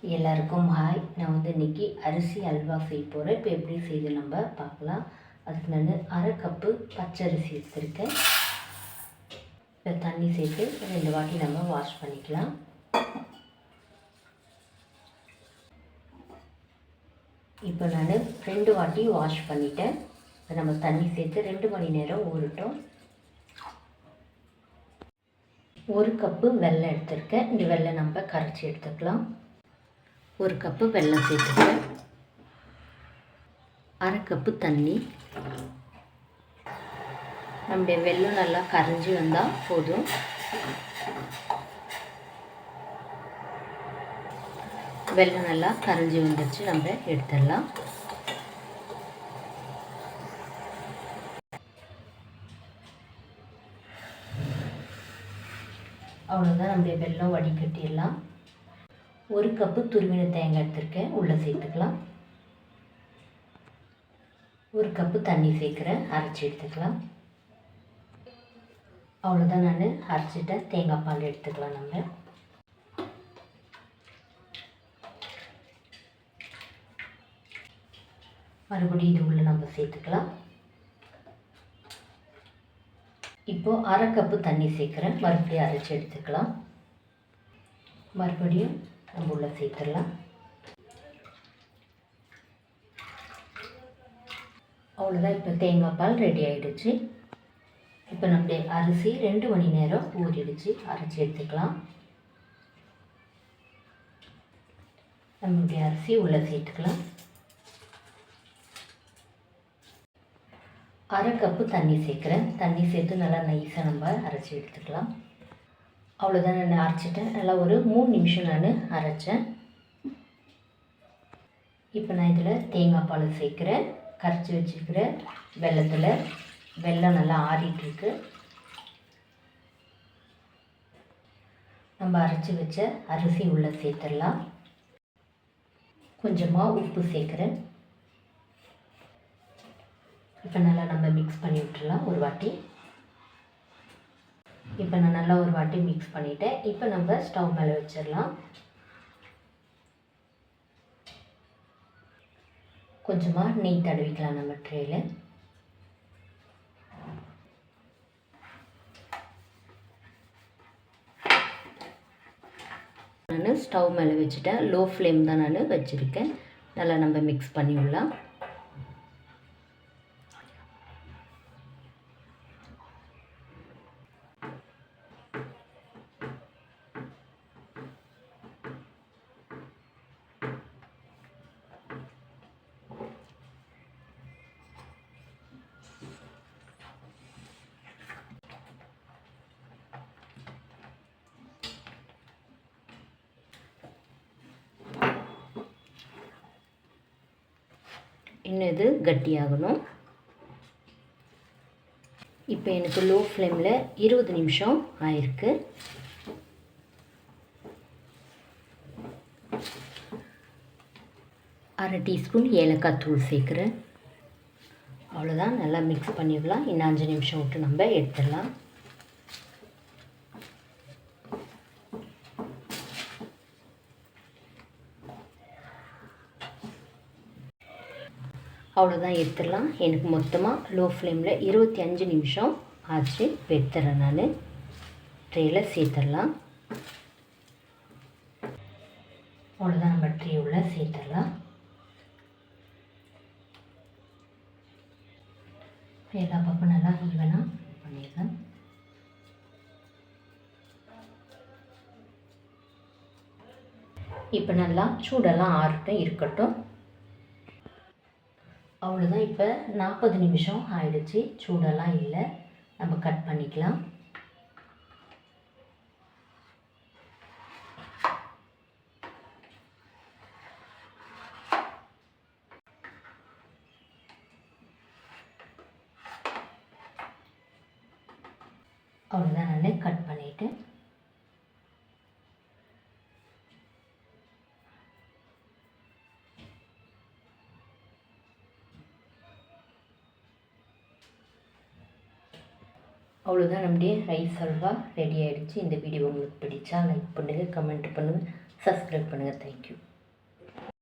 எல்லாருக்கும் ஹாய். நான் இன்றைக்கி அரிசி அல்வா செய்ய போகிறேன். இப்போ எப்படி செய்து நம்ம பார்க்கலாம். அதுக்கு நான் அரை கப்பு பச்சரிசி எடுத்துருக்கேன். இப்போ தண்ணி சேர்த்து 2 வாட்டி நம்ம வாஷ் பண்ணிக்கலாம். இப்போ நான் 2 வாட்டி வாஷ் பண்ணிட்டேன். இப்போ நம்ம தண்ணி சேர்த்து 2 மணி நேரம் ஊறட்டும். 1 கப்பு வெல்லம் எடுத்துருக்கேன். இந்த வெல்லம் நம்ம கரைச்சி எடுத்துக்கலாம். 1 கப்பு வெல்லம் சேர்த்துக்கிறேன். அரை கப்பு தண்ணி. நம்முடைய வெல்லம் நல்லா கரைஞ்சி வந்தால் போதும். வெல்லம் நல்லா கரைஞ்சி வந்துடுச்சு, நம்ம எடுத்துடலாம். அவ்வளோதான், நம்முடைய வெல்லம் வடிகட்டிடலாம். 1 கப்பு துருவின தேங்காய் எடுத்துருக்கேன், உள்ளே சேர்த்துக்கலாம். 1 கப்பு தண்ணி சேர்க்குறேன், அரைச்சி எடுத்துக்கலாம். அவ்வளோதான், நான் அரைச்சிட்ட தேங்காய் பால் எடுத்துக்கலாம். நம்ம மறுபடியும் இது உள்ளே நம்ம சேர்த்துக்கலாம். இப்போது அரை கப்பு தண்ணி சேர்க்குறேன், மறுபடியும் அரைச்சி எடுத்துக்கலாம். மறுபடியும் நம்ம உள்ளே சேர்த்துடலாம். அவ்வளோதான், இப்போ தேங்காய் பால் ரெடி ஆகிடுச்சு. இப்போ நம்முடைய அரிசி 2 மணி நேரம் ஊறிடுச்சு, அரைச்சி எடுத்துக்கலாம். நம்மளுடைய அரிசி உள்ளே சேர்த்துக்கலாம். அரை கப்பு தண்ணி சேர்க்குறேன். தண்ணி சேர்த்து நல்லா நைஸாக நம்ம அரைச்சி எடுத்துக்கலாம். அவ்வளோதான், நான் அரைச்சிட்டேன். நல்லா ஒரு 3 நிமிஷம் நான் அரைச்சேன். இப்போ நான் இதில் தேங்காய் பால் சேர்க்குறேன். கரைச்சி வச்சுருக்கிற வெல்லம் நல்லா ஆறிட்டுருக்கு. நம்ம அரைச்சி வச்ச அரிசி உள்ளே சேர்த்துடலாம். கொஞ்சமாக உப்பு சேர்க்குறேன். இப்போ நல்லா நம்ம மிக்ஸ் பண்ணி விட்டுடலாம் ஒரு வாட்டி. இப்போ நான் நல்லா ஒரு வாட்டி மிக்ஸ் பண்ணிவிட்டேன். இப்போ நம்ம ஸ்டவ் மேலே வச்சிடலாம். கொஞ்சமாக நெய் தடவிக்கலாம் நம்ம ட்ரேயில். நான் ஸ்டவ் மேலே வச்சுட்டேன். லோ ஃப்ளேம் தான் நான் வச்சுருக்கேன். நல்லா நம்ம மிக்ஸ் பண்ணி விடலாம். இன்னும் இது கட்டியாகணும். இப்போ எனக்கு லோ ஃப்ளேமில் 20 நிமிஷம் ஆயிருக்கு. அரை டீஸ்பூன் ஏலக்காய் தூள் சேர்க்குறேன். அவ்வளோதான், நல்லா மிக்ஸ் பண்ணிடலாம். இன்னும் 5 நிமிஷம் விட்டு நம்ம எடுத்துடலாம். அவ்வளோதான், எடுத்துடலாம். எனக்கு மொத்தமாக லோ ஃப்ளேமில் 25 நிமிஷம் ஆச்சு. எடுத்துறேன் நான் ட்ரேயில் சேர்த்துடலாம். அவ்வளோதான், நம்ம ட்ரே உள்ள சேர்த்துடலாம். எல்லா பக்கம் நல்லா ஈவனாக பண்ணிடலாம். இப்போ நல்லா சூடெல்லாம் ஆறட்டும், இருக்கட்டும். அவ்வளோதான், இப்போ 40 நிமிஷம் ஆயிடுச்சு. சூடெல்லாம் இல்லை, நம்ம கட் பண்ணிக்கலாம். அவ்வளோதான், நான் கட் பண்ணிவிட்டேன். அவ்வளோதான், நம்முடைய ரைஸ் அல்வா ரெடி ஆகிடுச்சு. இந்த வீடியோ உங்களுக்கு பிடிச்சா லைக் பண்ணுங்கள், கமெண்ட் பண்ணுங்கள், சப்ஸ்கிரைப் பண்ணுங்கள். தேங்க்யூ.